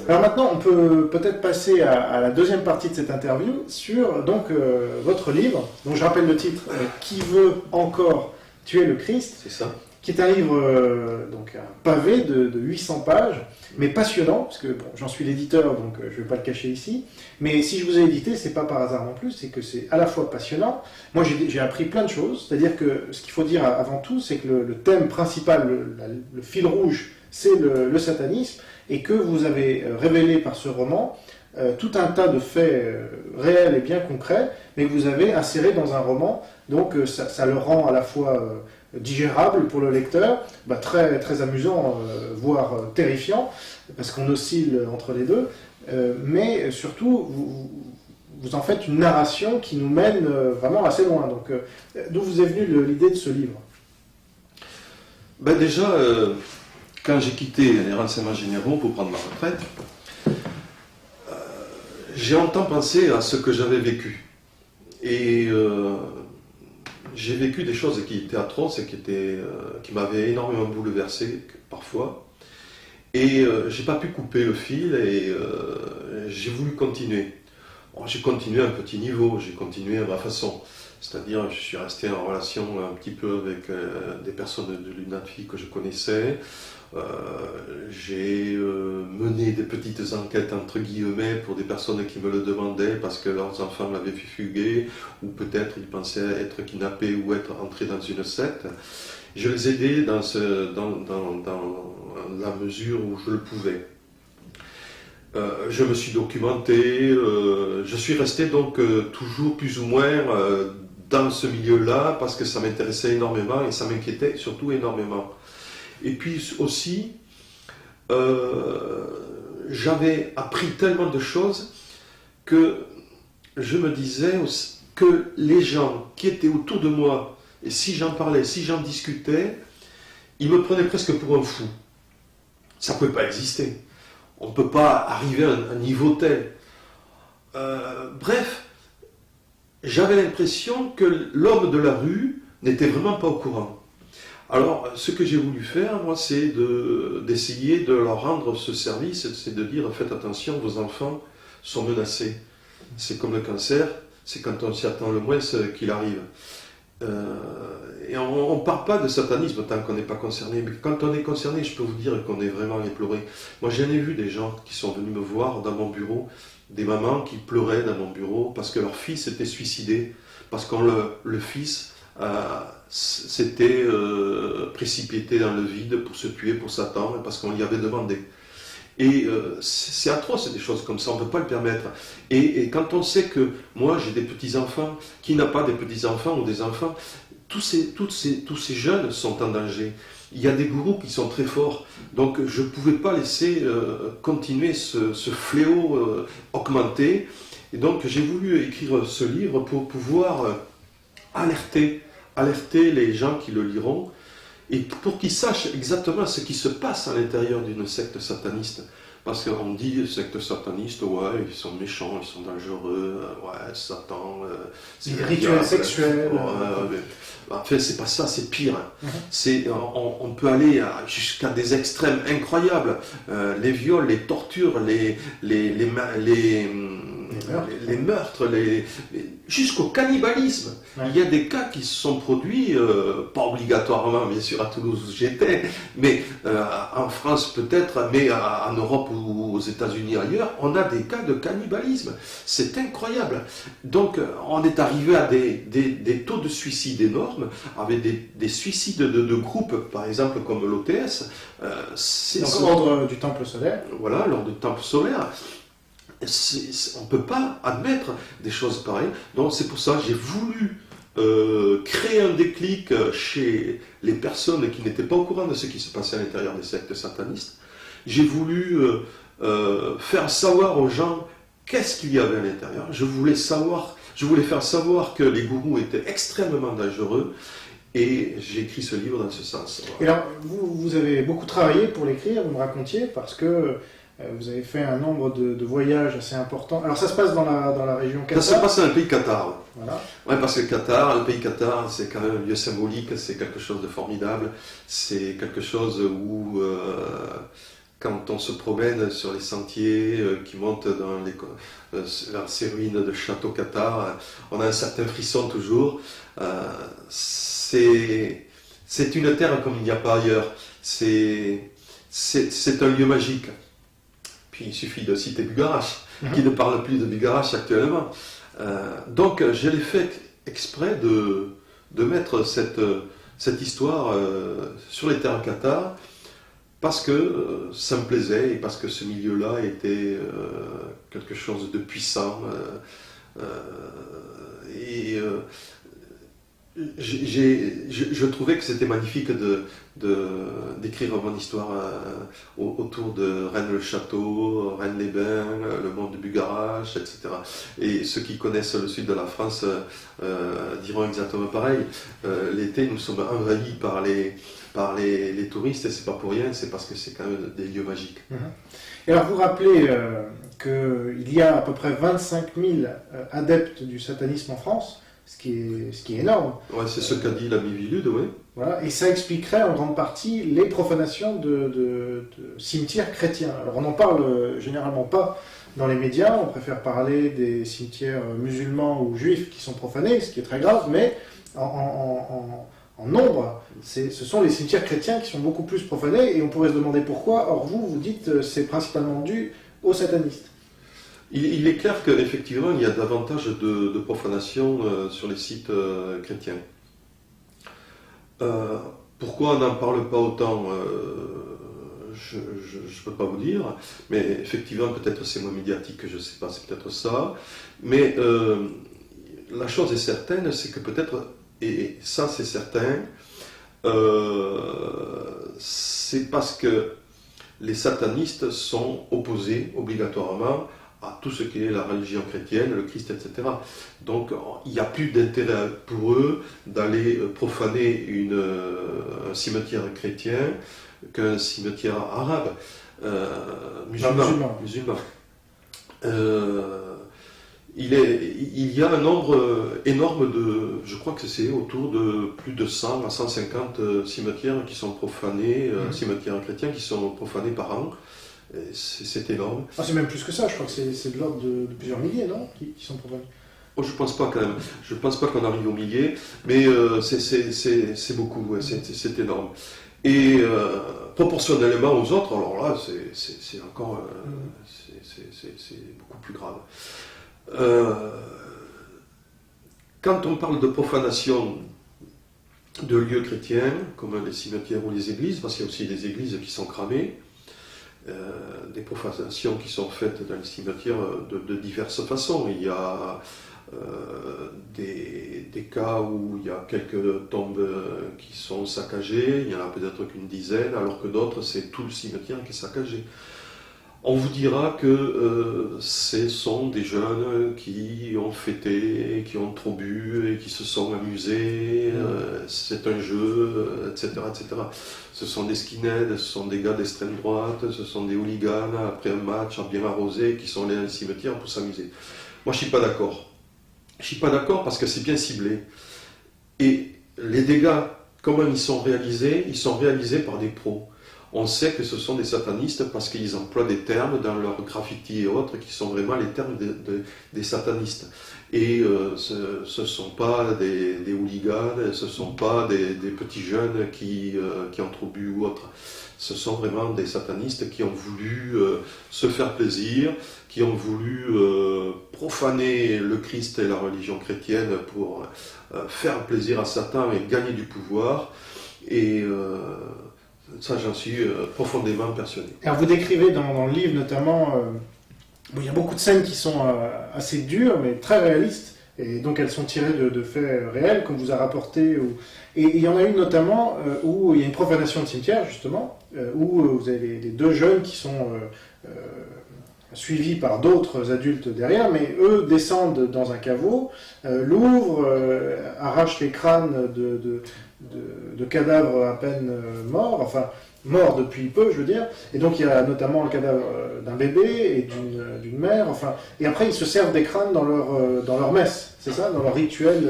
Alors maintenant, on peut peut-être passer à la deuxième partie de cette interview sur donc votre livre, dont je rappelle le titre, Qui veut encore tuer le Christ, C'est ça. qui est un livre, donc un pavé de 800 pages, mais passionnant, parce que bon, j'en suis l'éditeur, donc je ne vais pas le cacher ici, mais si je vous ai édité, c'est pas par hasard non plus, c'est que c'est à la fois passionnant. Moi, j'ai appris plein de choses, c'est-à-dire que ce qu'il faut dire avant tout, c'est que le thème principal, le fil rouge, c'est le satanisme, et que vous avez révélé par ce roman tout un tas de faits réels et bien concrets, mais que vous avez inséré dans un roman, donc ça le rend à la fois digérable pour le lecteur, très, très amusant, voire terrifiant, parce qu'on oscille entre les deux, mais surtout, vous en faites une narration qui nous mène vraiment assez loin. Donc, d'où vous est venue l'idée de ce livre? Déjà, quand j'ai quitté les renseignements généraux pour prendre ma retraite, j'ai longtemps pensé à ce que j'avais vécu. Et j'ai vécu des choses qui étaient atroces et qui m'avaient énormément bouleversé parfois. Et j'ai pas pu couper le fil et j'ai voulu continuer. Bon, j'ai continué à un petit niveau, j'ai continué à ma façon. C'est-à-dire, je suis resté en relation un petit peu avec des personnes de l'UNATFI que je connaissais. J'ai mené des petites enquêtes entre guillemets pour des personnes qui me le demandaient parce que leurs enfants l'avaient fait fuguer ou peut-être ils pensaient être kidnappés ou être entrés dans une secte. Je les aidais dans la mesure où je le pouvais. Je me suis documenté, je suis resté donc toujours plus ou moins dans ce milieu-là parce que ça m'intéressait énormément et ça m'inquiétait surtout énormément. Et puis aussi, j'avais appris tellement de choses que je me disais aussi que les gens qui étaient autour de moi, et si j'en parlais, si j'en discutais, ils me prenaient presque pour un fou. Ça ne peut pas exister. On ne peut pas arriver à un niveau tel. Bref, j'avais l'impression que l'homme de la rue n'était vraiment pas au courant. Alors, ce que j'ai voulu faire, moi, c'est d'essayer de leur rendre ce service, c'est de dire, faites attention, vos enfants sont menacés. C'est comme le cancer, c'est quand on s'y attend le moins qu'il arrive. Et on ne parle pas de satanisme tant qu'on n'est pas concerné, mais quand on est concerné, je peux vous dire qu'on est vraiment éploré. Moi, j'en ai vu des gens qui sont venus me voir dans mon bureau, des mamans qui pleuraient dans mon bureau parce que leur fils était suicidé, parce que le fils s'était précipité dans le vide pour se tuer pour Satan, parce qu'on lui avait demandé. Et c'est atroce, des choses comme ça, on ne peut pas le permettre. Et quand on sait que moi j'ai des petits-enfants, qui n'a pas des petits-enfants ou des enfants, tous ces jeunes sont en danger. Il y a des gourous qui sont très forts, donc je ne pouvais pas laisser continuer ce fléau augmenter. Et donc j'ai voulu écrire ce livre pour pouvoir alerter les gens qui le liront, et pour qu'ils sachent exactement ce qui se passe à l'intérieur d'une secte sataniste. Parce qu'on dit secte sataniste, ouais, ils sont méchants, ils sont dangereux, ouais, Satan... c'est des rituels sexuels. En fait, c'est pas ça, c'est pire. On peut aller jusqu'à des extrêmes incroyables. Les viols, les tortures, les meurtres, jusqu'au cannibalisme. Ouais. Il y a des cas qui se sont produits, pas obligatoirement bien sûr à Toulouse où j'étais, mais en France peut-être, mais en Europe ou aux États-Unis ailleurs, on a des cas de cannibalisme. C'est incroyable. Donc on est arrivé à des taux de suicide énormes, avec des suicides de groupes, par exemple comme l'OTS. Donc l'ordre du Temple solaire. Voilà, l'ordre du Temple solaire. On ne peut pas admettre des choses pareilles. Donc c'est pour ça que j'ai voulu créer un déclic chez les personnes qui n'étaient pas au courant de ce qui se passait à l'intérieur des sectes satanistes. J'ai voulu faire savoir aux gens qu'est-ce qu'il y avait à l'intérieur. Je voulais faire savoir que les gourous étaient extrêmement dangereux. Et j'ai écrit ce livre dans ce sens. Et alors, vous avez beaucoup travaillé pour l'écrire, vous me racontiez, parce que Vous avez fait un nombre de voyages assez important. Alors ça se passe dans la région Qatar. Ça se passe dans le pays Qatar. Voilà. Ouais, parce que le pays Qatar, c'est quand même un lieu symbolique, c'est quelque chose de formidable. C'est quelque chose où, quand on se promène sur les sentiers qui montent vers ces ruines de château Qatar, on a un certain frisson toujours. C'est une terre comme il n'y a pas ailleurs. C'est un lieu magique. Puis il suffit de citer Bugarach, qui ne parle plus de Bugarach actuellement. Donc je l'ai fait exprès de mettre cette histoire sur les terres Qatar, parce que ça me plaisait et parce que ce milieu-là était quelque chose de puissant. Je trouvais que c'était magnifique d'écrire mon histoire autour de Rennes-le-Château, Rennes-les-Bains, le monde de Bugarach, etc. Et ceux qui connaissent le sud de la France diront exactement pareil. L'été, nous sommes envahis par les touristes, et c'est pas pour rien, c'est parce que c'est quand même des lieux magiques. Et alors vous rappelez qu'il y a à peu près 25 000 adeptes du satanisme en France, ce qui est énorme. Ouais, c'est ce qu'a dit l'ami Vilude, oui. Voilà, et ça expliquerait en grande partie les profanations de cimetières chrétiens. Alors on n'en parle généralement pas dans les médias, on préfère parler des cimetières musulmans ou juifs qui sont profanés, ce qui est très grave, mais en nombre, ce sont les cimetières chrétiens qui sont beaucoup plus profanés, et on pourrait se demander pourquoi. Or vous dites c'est principalement dû aux satanistes. Il est clair qu'effectivement, il y a davantage de profanation sur les sites chrétiens. Pourquoi on n'en parle pas autant, je ne peux pas vous dire, mais effectivement, peut-être c'est moins médiatique, je ne sais pas, c'est peut-être ça. Mais la chose est certaine, c'est que peut-être, et ça c'est certain, c'est parce que les satanistes sont opposés obligatoirement à tout ce qui est la religion chrétienne, le Christ, etc. Donc il n'y a plus d'intérêt pour eux d'aller profaner un cimetière chrétien qu'un cimetière arabe, musulman. Il y a un nombre énorme je crois que c'est autour de plus de 100 à 150 cimetières qui sont profanés, cimetières chrétiens qui sont profanés par an. C'est énorme. Ah, c'est même plus que ça, je crois que c'est de l'ordre de plusieurs milliers, non, qui sont profanés. Oh, je pense pas quand même. Je pense pas qu'on arrive aux milliers, mais c'est beaucoup, ouais, c'est énorme. Et proportionnellement aux autres, alors là, c'est encore, c'est beaucoup plus grave. Quand on parle de profanation de lieux chrétiens, comme les cimetières ou les églises, parce qu'il y a aussi des églises qui sont cramées, des profanations qui sont faites dans les cimetières de diverses façons. Il y a des cas où il y a quelques tombes qui sont saccagées, il y en a peut-être qu'une dizaine, alors que d'autres, c'est tout le cimetière qui est saccagé. On vous dira que ce sont des jeunes qui ont fêté, qui ont trop bu et qui se sont amusés, c'est un jeu, etc., etc. Ce sont des skinheads, ce sont des gars d'extrême droite, ce sont des hooligans après un match bien arrosé qui sont allés dans le cimetière pour s'amuser. Moi, je ne suis pas d'accord. Je ne suis pas d'accord parce que c'est bien ciblé. Et les dégâts, comment ils sont réalisés par des pros. On sait que ce sont des satanistes parce qu'ils emploient des termes dans leurs graffitis et autres qui sont vraiment les termes des satanistes. Et ce ne sont pas des hooligans, ce ne sont pas des petits jeunes qui ont trop bu ou autre. Ce sont vraiment des satanistes qui ont voulu se faire plaisir, qui ont voulu profaner le Christ et la religion chrétienne pour faire plaisir à Satan et gagner du pouvoir. Et ça, j'en suis profondément persuadé. Alors vous décrivez dans le livre notamment, il y a beaucoup de scènes qui sont assez dures, mais très réalistes, et donc elles sont tirées de faits réels, qu'on vous a rapporté. Et il y en a une notamment où il y a une profanation de cimetière, justement, où vous avez les deux jeunes qui sont suivis par d'autres adultes derrière, mais eux descendent dans un caveau, l'ouvrent, arrachent les crânes de cadavres à peine morts, enfin, morts depuis peu, je veux dire. Et donc il y a notamment le cadavre d'un bébé et d'une mère. Enfin, et après ils se servent des crânes dans leur messe, c'est ça, dans leur rituel.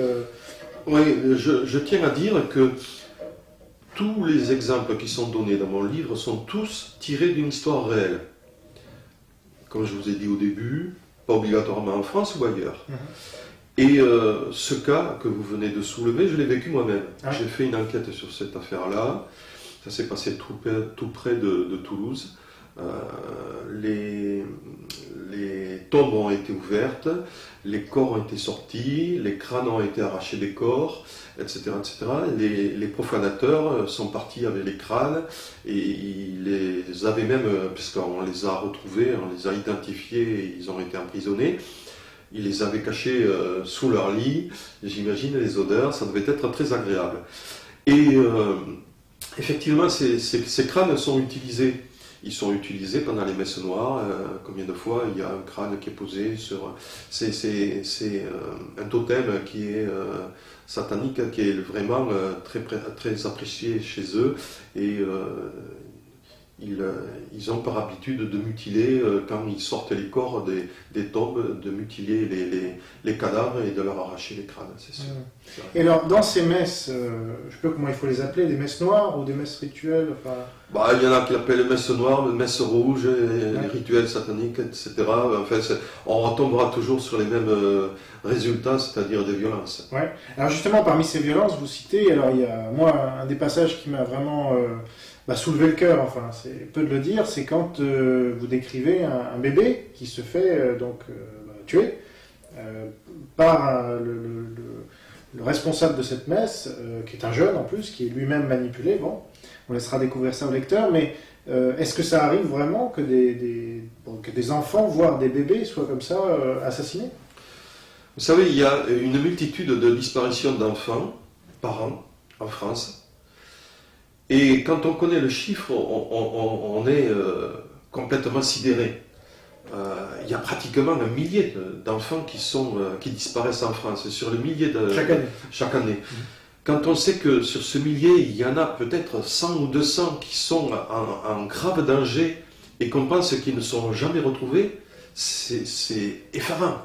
Oui, je tiens à dire que tous les exemples qui sont donnés dans mon livre sont tous tirés d'une histoire réelle. Comme je vous ai dit au début, pas obligatoirement en France ou ailleurs. Et ce cas que vous venez de soulever, je l'ai vécu moi-même. J'ai fait une enquête sur cette affaire-là. Ça s'est passé tout près de Toulouse. Les tombes ont été ouvertes, les corps ont été sortis, les crânes ont été arrachés des corps, etc. etc. Les profanateurs sont partis avec les crânes et ils les avaient même, puisqu'on les a retrouvés, on les a identifiés et ils ont été emprisonnés, ils les avaient cachés sous leur lit. J'imagine les odeurs, ça devait être très agréable. Et effectivement, ces crânes sont utilisés. Ils sont utilisés pendant les messes noires. Combien de fois il y a un crâne qui est posé sur... C'est un totem qui est satanique, qui est vraiment très apprécié chez eux. Et ils ont par habitude de mutiler, quand ils sortent les corps des tombes, de mutiler les cadavres et de leur arracher les crânes, c'est sûr. Et alors, dans ces messes, je ne sais pas comment il faut les appeler, des messes noires ou des messes rituelles, enfin... Il y en a qui l'appellent messes noires, messes rouges, les rituels sataniques, etc. Enfin, on retombera toujours sur les mêmes résultats, c'est-à-dire des violences. Ouais. Alors justement, parmi ces violences, vous citez, alors il y a, moi, un des passages qui m'a vraiment soulevé le cœur, enfin, c'est peu de le dire, c'est quand vous décrivez un bébé qui se fait tuer par le responsable de cette messe, qui est un jeune en plus, qui est lui-même manipulé. Bon, on laissera découvrir ça au lecteur, mais est-ce que ça arrive vraiment que des enfants, voire des bébés, soient comme ça assassinés? Vous savez, il y a une multitude de disparitions d'enfants par an en France. Et quand on connaît le chiffre, on est complètement sidéré. Il y a pratiquement 1 millier d'enfants qui disparaissent en France, sur le millier chaque année. Quand on sait que sur ce millier, il y en a peut-être 100 ou 200 qui sont en grave danger et qu'on pense qu'ils ne seront jamais retrouvés, c'est effarant.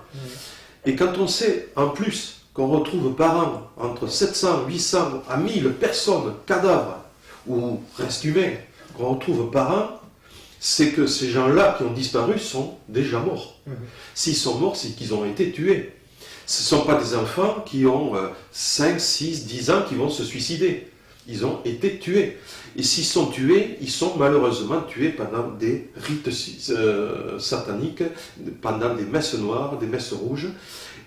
Et quand on sait en plus qu'on retrouve par an entre 700, 800 à 1000 personnes, cadavres ou restes humains, qu'on retrouve par an, c'est que ces gens-là qui ont disparu sont déjà morts. S'ils sont morts, c'est qu'ils ont été tués. Ce ne sont pas des enfants qui ont 5, 6, 10 ans qui vont se suicider. Ils ont été tués. Et s'ils sont tués, ils sont malheureusement tués pendant des rites sataniques, pendant des messes noires, des messes rouges.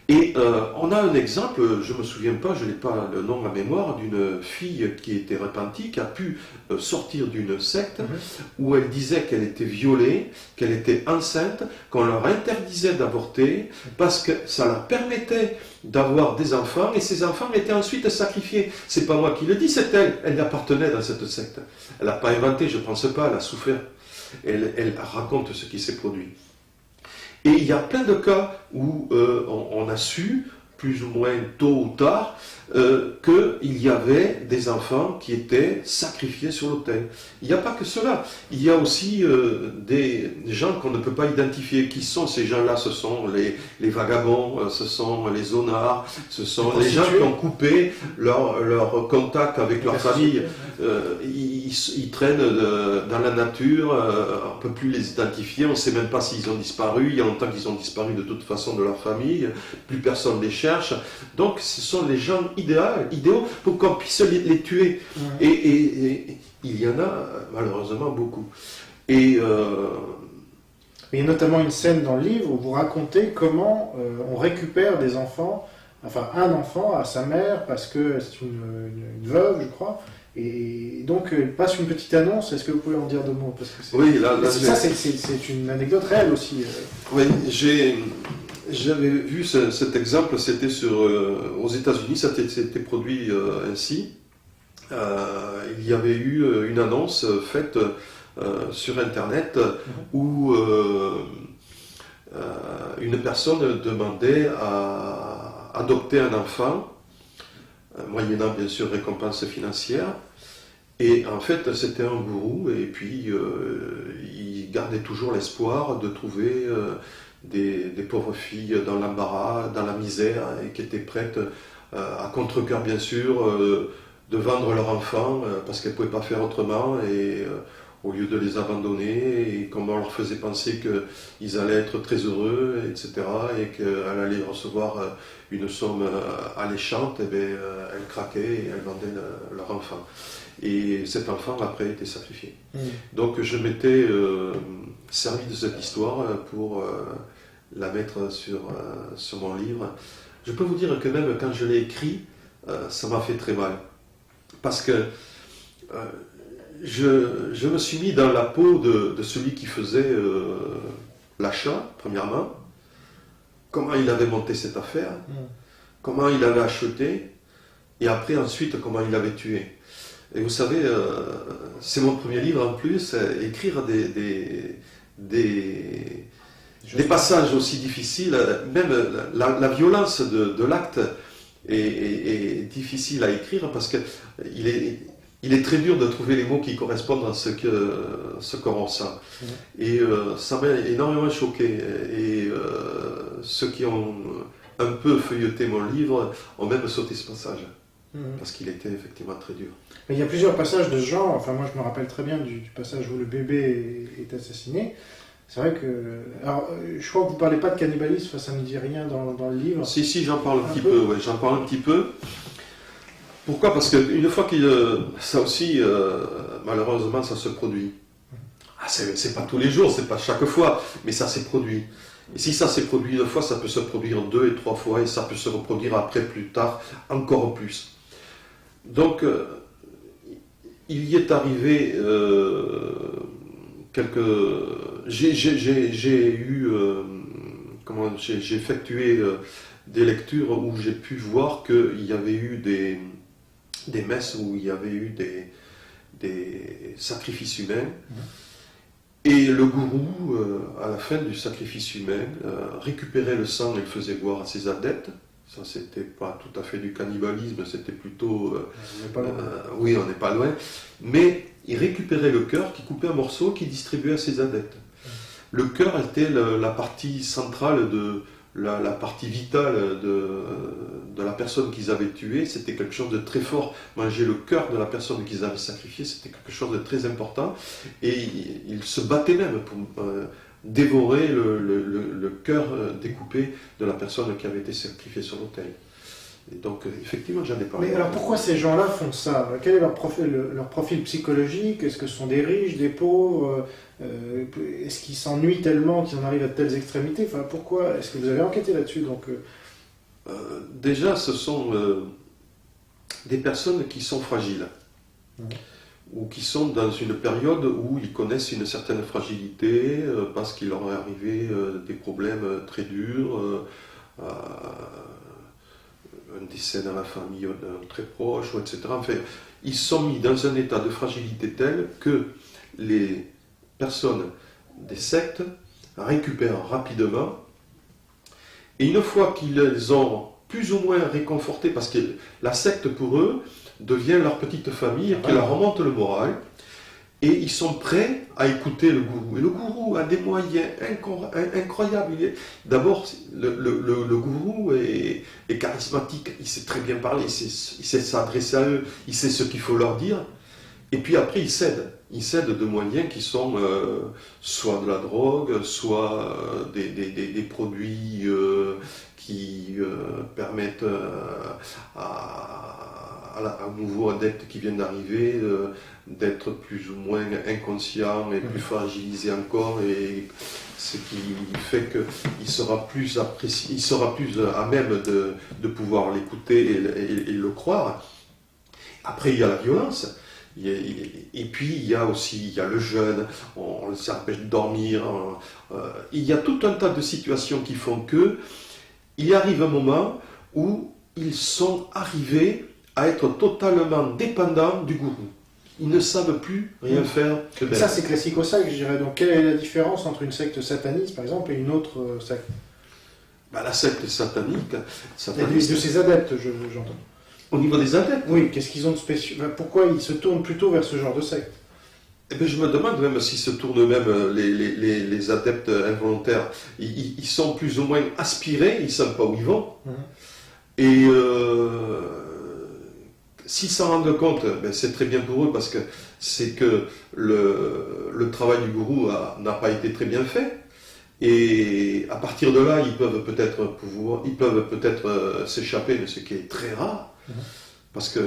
Et on a un exemple, je ne me souviens pas, je n'ai pas le nom à mémoire, d'une fille qui était repentie, qui a pu sortir d'une secte où elle disait qu'elle était violée, qu'elle était enceinte, qu'on leur interdisait d'avorter parce que ça leur permettait d'avoir des enfants et ces enfants étaient ensuite sacrifiés. C'est pas moi qui le dis, c'est elle. Elle appartenait dans cette secte. Elle n'a pas inventé, je ne pense pas, elle a souffert. Elle raconte ce qui s'est produit. Et il y a plein de cas où on a su, plus ou moins tôt ou tard, qu'il y avait des enfants qui étaient sacrifiés sur l'autel. Il n'y a pas que cela. Il y a aussi des gens qu'on ne peut pas identifier. Qui sont ces gens-là? Ce sont les vagabonds, ce sont les zonards, ce sont les gens qui ont coupé leur contact avec leur famille. Ils traînent dans la nature, on ne peut plus les identifier, on ne sait même pas s'ils ont disparu. Il y a longtemps qu'ils ont disparu de toute façon de leur famille, plus personne ne les cherche. Donc ce sont les gens idéaux pour qu'on puisse les tuer. Et il y en a malheureusement beaucoup. Et il y a notamment une scène dans le livre où vous racontez comment on récupère des enfants, enfin un enfant à sa mère parce que c'est une veuve, je crois. Et donc, il passe une petite annonce. Est-ce que vous pouvez en dire deux mots? Parce que oui, là c'est une anecdote réelle aussi. Oui, j'avais vu cet exemple, c'était aux États-Unis, ça s'était produit ainsi. Il y avait eu une annonce faite sur Internet où une personne demandait à adopter un enfant, moyennant bien sûr récompense financière, Et en fait, c'était un gourou, et puis il gardait toujours l'espoir de trouver des pauvres filles dans l'embarras, dans la misère, et qui étaient prêtes, à contre-cœur bien sûr, de vendre leur enfant, parce qu'elles ne pouvaient pas faire autrement, et au lieu de les abandonner, et comme on leur faisait penser qu'ils allaient être très heureux, etc., et qu'elles allaient recevoir une somme alléchante, eh bien, elles craquaient et elles vendaient leur enfant. Et cet enfant, après, était sacrifié. Donc je m'étais servi de cette histoire pour la mettre sur mon livre. Je peux vous dire que même quand je l'ai écrit, ça m'a fait très mal. Parce que je me suis mis dans la peau de celui qui faisait l'achat, premièrement. Comment il avait monté cette affaire, comment il avait acheté, et après, ensuite, comment il avait tué. Et vous savez, c'est mon premier livre en plus, écrire des passages aussi difficiles, même la violence de l'acte est difficile à écrire parce qu'il est très dur de trouver les mots qui correspondent à ce qu'on ressent. Et ça m'a énormément choqué. Et ceux qui ont un peu feuilleté mon livre ont même sauté ce passage. Parce qu'il était effectivement très dur. Il y a plusieurs passages de ce genre. Enfin, moi, je me rappelle très bien du passage où le bébé est assassiné. C'est vrai que... Alors, je crois que vous ne parlez pas de cannibalisme, ça ne me dit rien dans le livre. Si, j'en parle un petit peu. Ouais, j'en parle un petit peu. Pourquoi? Parce qu'une fois ça aussi, malheureusement, ça se produit. C'est pas tous les jours, c'est pas chaque fois, mais ça s'est produit. Et si ça s'est produit une fois, ça peut se produire 2 et 3 fois, et ça peut se reproduire après, plus tard, encore plus. Donc, il y est arrivé j'ai effectué des lectures où j'ai pu voir qu'il y avait eu des messes où il y avait eu des sacrifices humains. Et le gourou, à la fin du sacrifice humain, récupérait le sang et le faisait boire à ses adeptes. Ça, c'était pas tout à fait du cannibalisme, c'était plutôt... On n'est pas loin. Oui, on n'est pas loin. Mais il récupérait le cœur, qui coupait en morceaux, qui distribuait à ses adeptes. Le cœur était la partie centrale, la partie vitale de la personne qu'ils avaient tuée. C'était quelque chose de très fort. Manger le cœur de la personne qu'ils avaient sacrifiée, c'était quelque chose de très important. Et ils se battaient même pour dévorer le cœur découpé de la personne qui avait été sacrifiée sur l'autel. Et donc, effectivement, j'en ai parlé. Mais alors, pourquoi ces gens-là font ça? Quel est leur profil psychologique? Est-ce que ce sont des riches, des pauvres? Est-ce qu'ils s'ennuient tellement qu'ils en arrivent à de telles extrémités? Enfin, pourquoi? Est-ce que vous avez enquêté là-dessus? Donc, déjà, ce sont des personnes qui sont fragiles. Ou qui sont dans une période où ils connaissent une certaine fragilité parce qu'il leur est arrivé des problèmes très durs, un décès dans la famille très proche, etc. Enfin, ils sont mis dans un état de fragilité tel que les personnes des sectes récupèrent rapidement, et une fois qu'ils les ont plus ou moins réconfortés, parce que la secte pour eux devient leur petite famille qui leur remonte le moral, et ils sont prêts à écouter le gourou. Et le gourou a des moyens incroyables. D'abord, le gourou est charismatique, il sait très bien parler, il sait s'adresser à eux, il sait ce qu'il faut leur dire, et puis après il cède. Il cède de moyens qui sont soit de la drogue, soit des produits qui permettent à un nouveau adepte qui vient d'arriver d'être plus ou moins inconscient et plus fragilisé encore, et ce qui fait qu'il sera plus apprécié, il sera plus à même de pouvoir l'écouter et le croire. Après, il y a la violence. Et puis il y a le jeûne, on s'empêche de dormir, il y a tout un tas de situations qui font que il arrive un moment où ils sont arrivés à être totalement dépendants du gourou. Ils ne savent plus rien faire que d'elle. Ça, c'est classico-sac, je dirais. Donc, quelle est la différence entre une secte sataniste, par exemple, et une autre secte? La secte satanique... De ses adeptes, j'entends. Au niveau des adeptes, Oui, qu'est-ce qu'ils ont de spécial? Pourquoi ils se tournent plutôt vers ce genre de secte? eh bien, je me demande même s'ils se tournent eux-mêmes, les adeptes involontaires. Ils sont plus ou moins aspirés, ils ne savent pas où ils vont. Mhm. Et s'ils s'en rendent compte, ben, c'est très bien pour eux parce que c'est que le travail du gourou n'a pas été très bien fait. Et à partir de là, ils peuvent peut-être s'échapper, mais ce qui est très rare, Mhm. parce que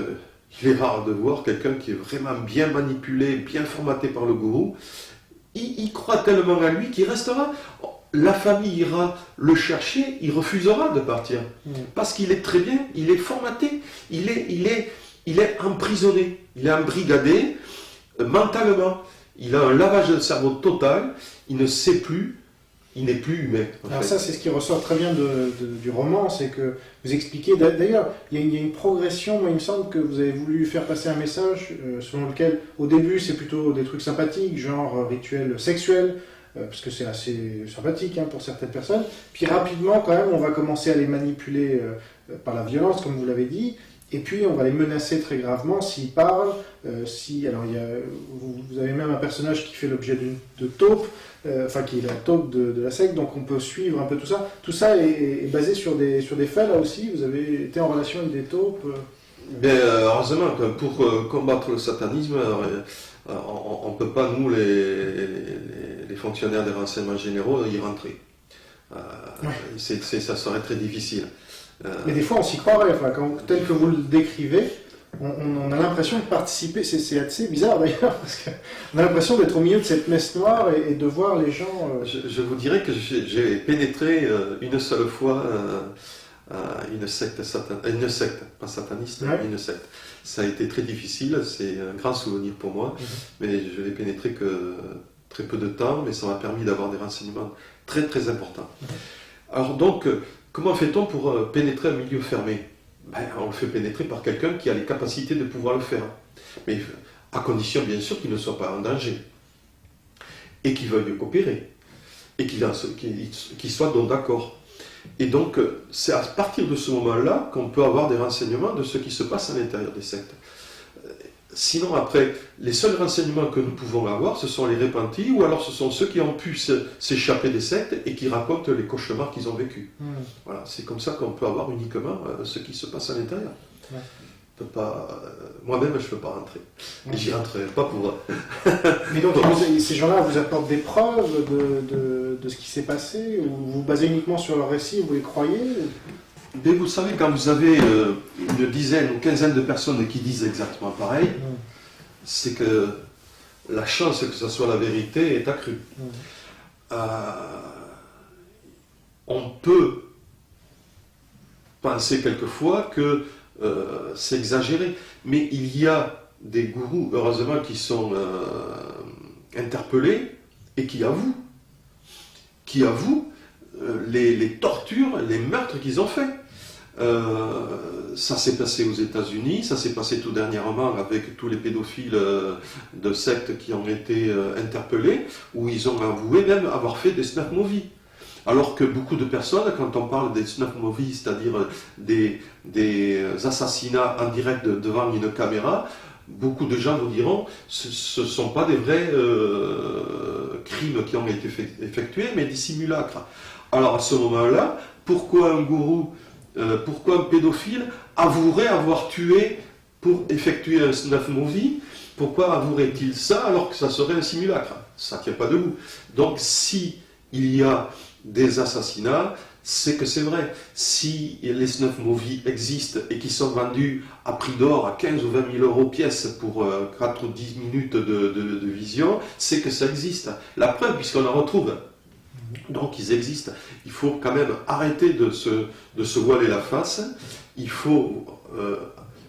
il est rare de voir quelqu'un qui est vraiment bien manipulé, bien formaté par le gourou. Il croit tellement à lui qu'il restera. La famille ira le chercher, il refusera de partir. Mhm. Parce qu'il est très bien, il est formaté, il est emprisonné, il est embrigadé mentalement. Il a un lavage de cerveau total, il ne sait plus, il n'est plus humain. Alors ça, c'est ce qui ressort très bien du roman, c'est que vous expliquez, d'ailleurs, il y a une progression, moi il me semble que vous avez voulu faire passer un message selon lequel, au début, c'est plutôt des trucs sympathiques, genre rituels sexuels, parce que c'est assez sympathique pour certaines personnes, puis rapidement, quand même, on va commencer à les manipuler par la violence, comme vous l'avez dit, et puis on va les menacer très gravement s'ils parlent, alors vous avez même un personnage qui fait l'objet de taupe, qui est la taupe de la secte, donc on peut suivre un peu tout ça. Tout ça est basé sur des faits là aussi. Vous avez été en relation avec des taupes Bien, heureusement, pour combattre le satanisme, on ne peut pas, nous, les fonctionnaires des renseignements généraux, y rentrer. Ouais. Ça serait très difficile. Mais des fois on s'y croirait, tel que vous le décrivez, on a l'impression de participer, c'est assez bizarre d'ailleurs, parce qu'on a l'impression d'être au milieu de cette messe noire et de voir les gens... Je vous dirais que j'ai pénétré une seule fois une secte, pas sataniste, Ouais. une secte. Ça a été très difficile, c'est un grand souvenir pour moi, mais je l'ai pénétré que très peu de temps, mais ça m'a permis d'avoir des renseignements très très importants. Alors donc, comment fait-on pour pénétrer un milieu fermé? Ben, on le fait pénétrer par quelqu'un qui a les capacités de pouvoir le faire, mais à condition bien sûr qu'il ne soit pas en danger, et qu'il veuille coopérer, et qu'il soit donc d'accord. Et donc, c'est à partir de ce moment-là qu'on peut avoir des renseignements de ce qui se passe à l'intérieur des sectes. Sinon, après, les seuls renseignements que nous pouvons avoir, ce sont les repentis, ou alors ce sont ceux qui ont pu s'échapper des sectes et qui racontent les cauchemars qu'ils ont vécus. Voilà, c'est comme ça qu'on peut avoir uniquement ce qui se passe à l'intérieur. Ouais. Moi-même, je ne peux pas rentrer. Et j'y rentrerai pas pour... Mais donc ces gens-là vous apportent des preuves de ce qui s'est passé, ou vous vous basez uniquement sur leur récit, vous les croyez Mais vous savez, quand vous avez une dizaine ou quinzaine de personnes qui disent exactement pareil, c'est que la chance que ce soit la vérité est accrue. On peut penser quelquefois que c'est exagéré, mais il y a des gourous, heureusement, qui sont interpellés et qui avouent les tortures, les meurtres qu'ils ont faits. Ça s'est passé aux États-Unis, ça s'est passé tout dernièrement avec tous les pédophiles de sectes qui ont été interpellés, où ils ont avoué même avoir fait des snuff movies. Alors que beaucoup de personnes, quand on parle des snuff movies, c'est-à-dire des assassinats en direct devant une caméra, beaucoup de gens vous diront ce ne sont pas des vrais crimes qui ont été effectués, mais des simulacres. Alors à ce moment-là, pourquoi un gourou, pourquoi un pédophile avouerait avoir tué pour effectuer un snuff movie? Pourquoi avouerait-il ça alors que ça serait un simulacre? Ça ne tient pas debout. Donc si il y a des assassinats, c'est que c'est vrai. Si les snuff movies existent et qui sont vendus à prix d'or, à 15 ou 20 000 euros pièce pour 4 ou 10 minutes de vision, c'est que ça existe. La preuve, puisqu'on en retrouve. Donc ils existent. Il faut quand même arrêter de se voiler la face. Il faut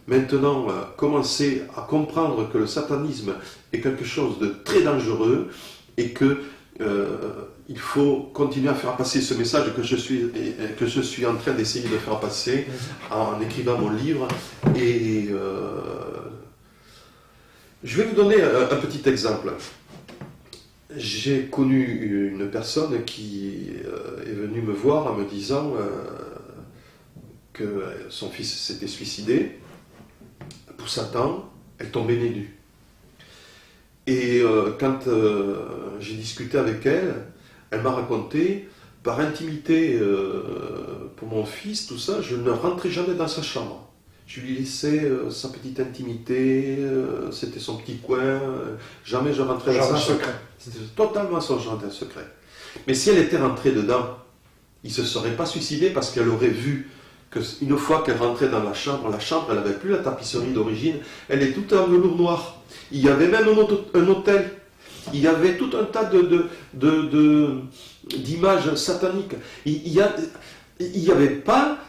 maintenant commencer à comprendre que le satanisme est quelque chose de très dangereux et que il faut continuer à faire passer ce message que je suis en train d'essayer de faire passer en écrivant mon livre. Et je vais vous donner un petit exemple. J'ai connu une personne qui est venue me voir en me disant que son fils s'était suicidé pour Satan, elle tombait nez nu. Et quand j'ai discuté avec elle, elle m'a raconté, par intimité pour mon fils, tout ça, je ne rentrais jamais dans sa chambre. Je lui laissais sa petite intimité, c'était son petit coin, jamais je rentrais dans sa chambre. C'était totalement son jardin secret. Mais si elle était rentrée dedans, il ne se serait pas suicidé parce qu'elle aurait vu qu'une fois qu'elle rentrait dans la chambre, elle n'avait plus la tapisserie d'origine, elle est toute en velours noir. Il y avait même un hôtel. Il y avait tout un tas d'images sataniques. Il n'y avait pas,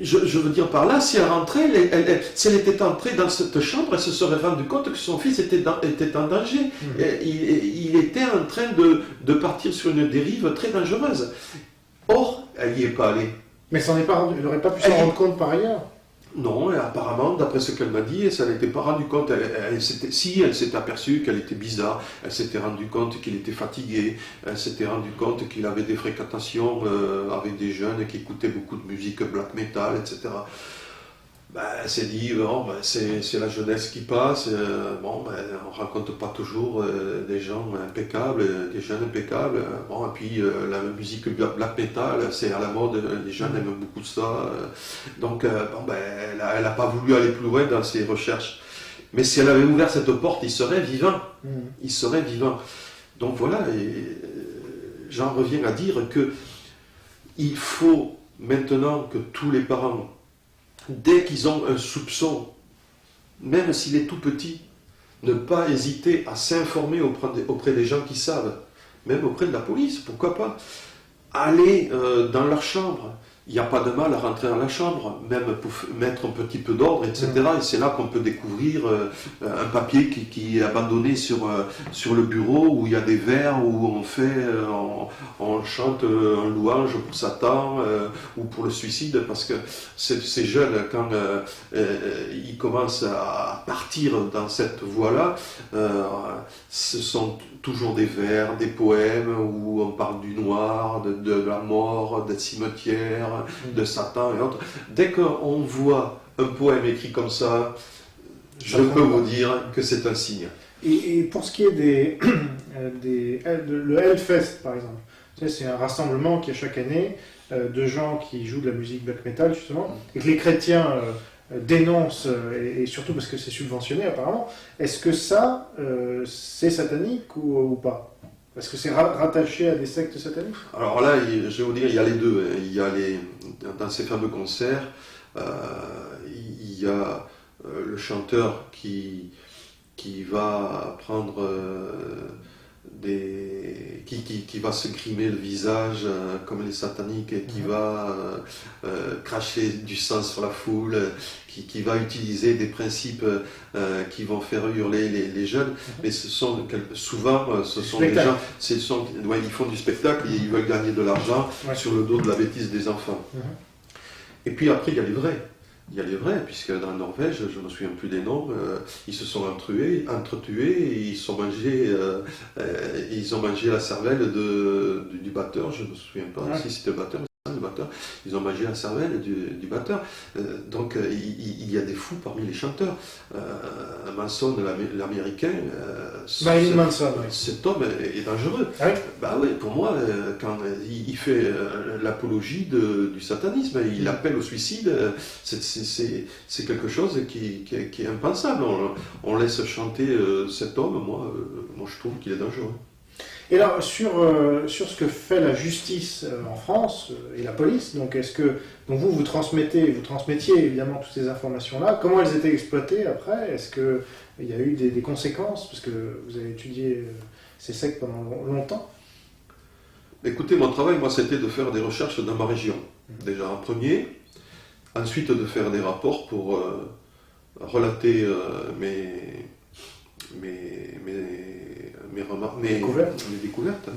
je veux dire par là, si elle rentrait, si elle était entrée dans cette chambre, elle se serait rendue compte que son fils était en danger. Il était en train de partir sur une dérive très dangereuse. Or, elle n'y est pas allée. Mais elle n'aurait pas pu s'en rendre compte par ailleurs. Non, et apparemment, d'après ce qu'elle m'a dit, elle n'était pas rendue compte. Elle s'était aperçue qu'elle était bizarre, elle s'était rendue compte qu'il était fatigué, elle s'était rendue compte qu'il avait des fréquentations avec des jeunes qui écoutaient beaucoup de musique black metal, etc. Elle s'est dit, bon, c'est la jeunesse qui passe, on ne rencontre pas toujours des gens impeccables, des jeunes impeccables, et puis la musique black metal, c'est à la mode, les jeunes aiment beaucoup ça, donc elle n'a pas voulu aller plus loin dans ses recherches. Mais si elle avait ouvert cette porte, il serait vivant, il serait vivant. Donc voilà, j'en reviens à dire que il faut maintenant que tous les parents, dès qu'ils ont un soupçon, même s'il est tout petit, ne pas hésiter à s'informer auprès des gens qui savent, même auprès de la police, pourquoi pas. Aller dans leur chambre, il n'y a pas de mal à rentrer dans la chambre, même pour mettre un petit peu d'ordre, etc. Et c'est là qu'on peut découvrir un papier qui est abandonné sur le bureau, où il y a des vers, où on chante un louange pour Satan ou pour le suicide, parce que ces jeunes, quand ils commencent à partir dans cette voie-là, ce sont toujours des vers, des poèmes où on parle du noir, de la mort, des cimetières, de Satan et autres. Dès qu'on voit un poème écrit comme ça, je peux vous dire que c'est un signe. Et pour ce qui est le Hellfest, par exemple, c'est un rassemblement qui est chaque année de gens qui jouent de la musique black metal, justement, et que les chrétiens dénoncent, et surtout parce que c'est subventionné apparemment. Est-ce que ça, c'est satanique ou pas? Est-ce que c'est rattaché à des sectes sataniques? Alors là, je vais vous dire, il y a les deux. Il y a dans ces fameux concerts, il y a le chanteur qui va prendre qui va se grimer le visage comme les sataniques et qui va cracher du sang sur la foule, qui va utiliser des principes qui vont faire hurler les jeunes, mais souvent ce sont des gens, ils font du spectacle et ils veulent gagner de l'argent sur le dos de la bêtise des enfants. Et puis après il y a les vrais. Il y a les vrais, puisque dans la Norvège, je ne me souviens plus des noms, ils se sont entretués et ils ont mangé la cervelle du batteur, je ne me souviens pas si c'était le batteur. Ils ont mangé la cervelle du batteur. Donc il y a des fous parmi les chanteurs. Manson, l'américain, cet homme est dangereux. Pour moi, quand il fait l'apologie du satanisme, il appelle au suicide, c'est quelque chose qui est impensable. On laisse chanter cet homme, moi je trouve qu'il est dangereux. Et alors, sur ce que fait la justice en France et la police, donc vous transmettiez évidemment toutes ces informations-là, comment elles étaient exploitées après? Est-ce qu'il y a eu des conséquences? Parce que vous avez étudié ces sectes pendant longtemps. Écoutez, mon travail, moi, c'était de faire des recherches dans ma région. Déjà en premier, ensuite de faire des rapports pour relater mes découvertes.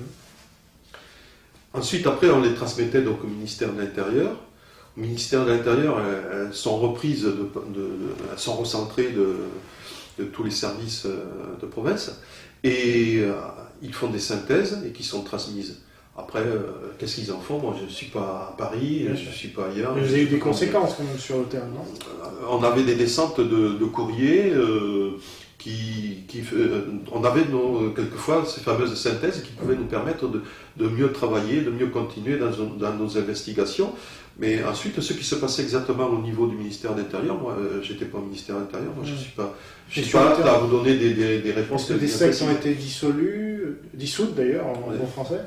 Ensuite, après, on les transmettait donc au ministère de l'Intérieur. Au ministère de l'Intérieur, elles sont reprises, elles sont recentrées de tous les services de province, et ils font des synthèses et qui sont transmises Après, qu'est-ce qu'ils en font? Moi, je ne suis pas à Paris, je ne suis pas ailleurs. Mais vous avez eu des conséquences quand même sur le terrain, non? On avait des descentes de courriers on avait quelquefois ces fameuses synthèses qui pouvaient nous permettre de mieux travailler, de mieux continuer dans nos investigations. Mais ensuite, ce qui se passait exactement au niveau du ministère de l'Intérieur, moi, j'étais pas au ministère de l'Intérieur, moi, je suis pas apte à vous donner des réponses. Est-ce que des sectes ont été dissoutes d'ailleurs, en bon français?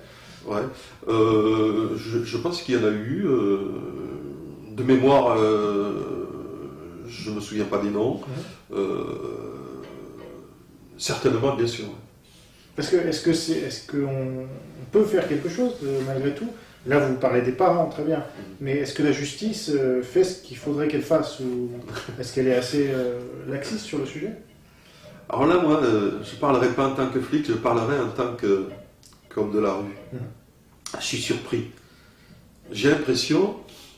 Ouais. Je pense qu'il y en a eu. De mémoire, je ne me souviens pas des noms. Certainement, bien sûr. Est-ce qu'on peut faire quelque chose malgré tout? Là, vous parlez des parents, très bien. Mais est-ce que la justice fait ce qu'il faudrait qu'elle fasse? Ou est-ce qu'elle est assez laxiste sur le sujet? Alors là, moi, je ne parlerai pas en tant que flic, je parlerai en tant qu'homme de la rue. Je suis surpris. J'ai l'impression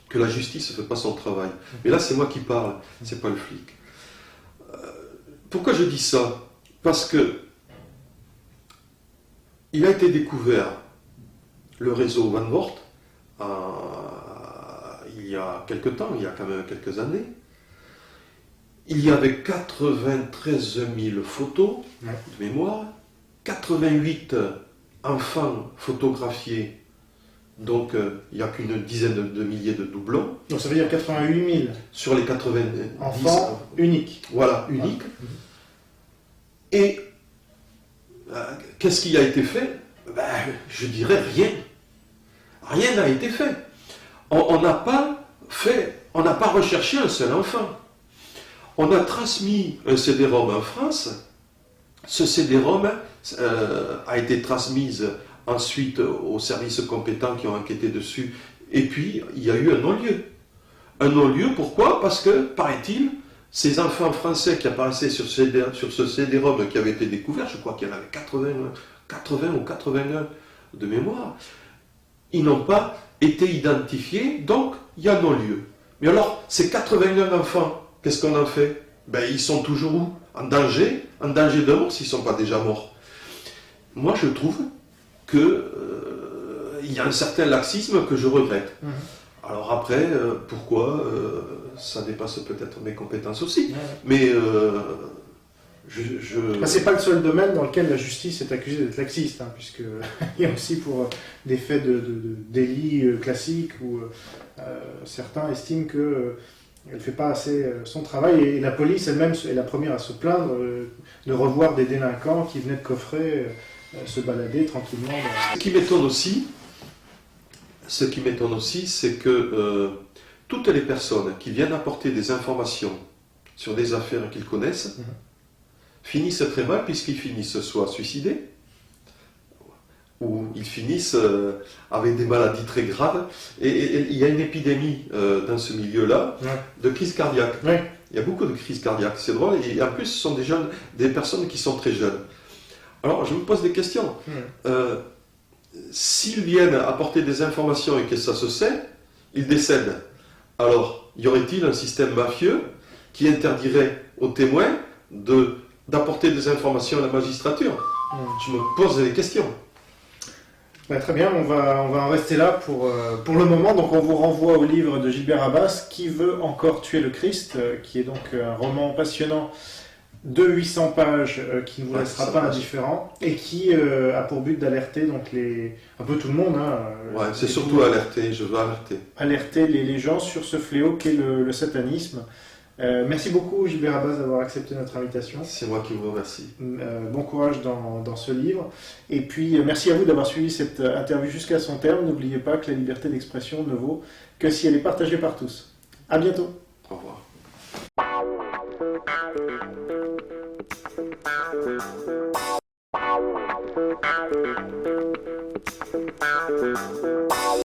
que la justice ne fait pas son travail. Mais là, c'est moi qui parle, c'est pas le flic. Pourquoi je dis ça? Parce que il a été découvert le réseau Van Voort il y a quelque temps, il y a quand même quelques années. Il y avait 93 000 photos de mémoire, 88 enfants photographiés, donc il n'y a qu'une dizaine de milliers de doublons. Donc ça veut dire 88 000 sur les 90 enfants uniques. Voilà, uniques. Et qu'est-ce qui a été fait? Je dirais rien. Rien n'a été fait. On n'a pas recherché un seul enfant. On a transmis un CD-ROM en France. Ce CD-ROM a été transmis ensuite aux services compétents qui ont enquêté dessus. Et puis, il y a eu un non-lieu. Un non-lieu, pourquoi? Parce que, paraît-il, ces enfants français qui apparaissaient sur ce CD-ROM qui avait été découvert, je crois qu'il y en avait 80 ou 81 de mémoire, ils n'ont pas été identifiés, donc il y a non-lieu. Mais alors, ces 81 enfants, qu'est-ce qu'on en fait? Ils sont toujours où? En danger de mort s'ils ne sont pas déjà morts. Moi, je trouve qu'il y a un certain laxisme que je regrette. Alors après, pourquoi ça dépasse peut-être mes compétences aussi, mais c'est pas le seul domaine dans lequel la justice est accusée d'être laxiste, puisqu'il y a aussi pour des faits de délits classiques où certains estiment qu'elle ne fait pas assez son travail, et la police elle-même est la première à se plaindre de revoir des délinquants qui venaient de coffrer se balader tranquillement. Ce qui m'étonne aussi, c'est que toutes les personnes qui viennent apporter des informations sur des affaires qu'ils connaissent finissent très mal, puisqu'ils finissent soit suicidés, ou ils finissent avec des maladies très graves. Et il y a une épidémie dans ce milieu-là de crise cardiaque. Il y a beaucoup de crises cardiaques, c'est drôle, et en plus ce sont des personnes qui sont très jeunes. Alors je me pose des questions. S'ils viennent apporter des informations et que ça se sait, ils décèdent. Alors, y aurait-il un système mafieux qui interdirait aux témoins d'apporter des informations à la magistrature? Je me pose des questions. Très bien, on va en rester là pour le moment. Donc on vous renvoie au livre de Gilbert Abbas, Qui veut encore tuer le Christ, qui est donc un roman passionnant de 800 pages qui ne vous laissera pas indifférent et qui a pour but d'alerter donc un peu tout le monde. C'est surtout alerter, je veux alerter. Alerter les gens sur ce fléau qu'est le satanisme. Merci beaucoup Gilbert Abbas d'avoir accepté notre invitation. C'est moi qui vous remercie. Bon courage dans ce livre. Et puis merci à vous d'avoir suivi cette interview jusqu'à son terme. N'oubliez pas que la liberté d'expression ne vaut que si elle est partagée par tous. À bientôt. Au revoir.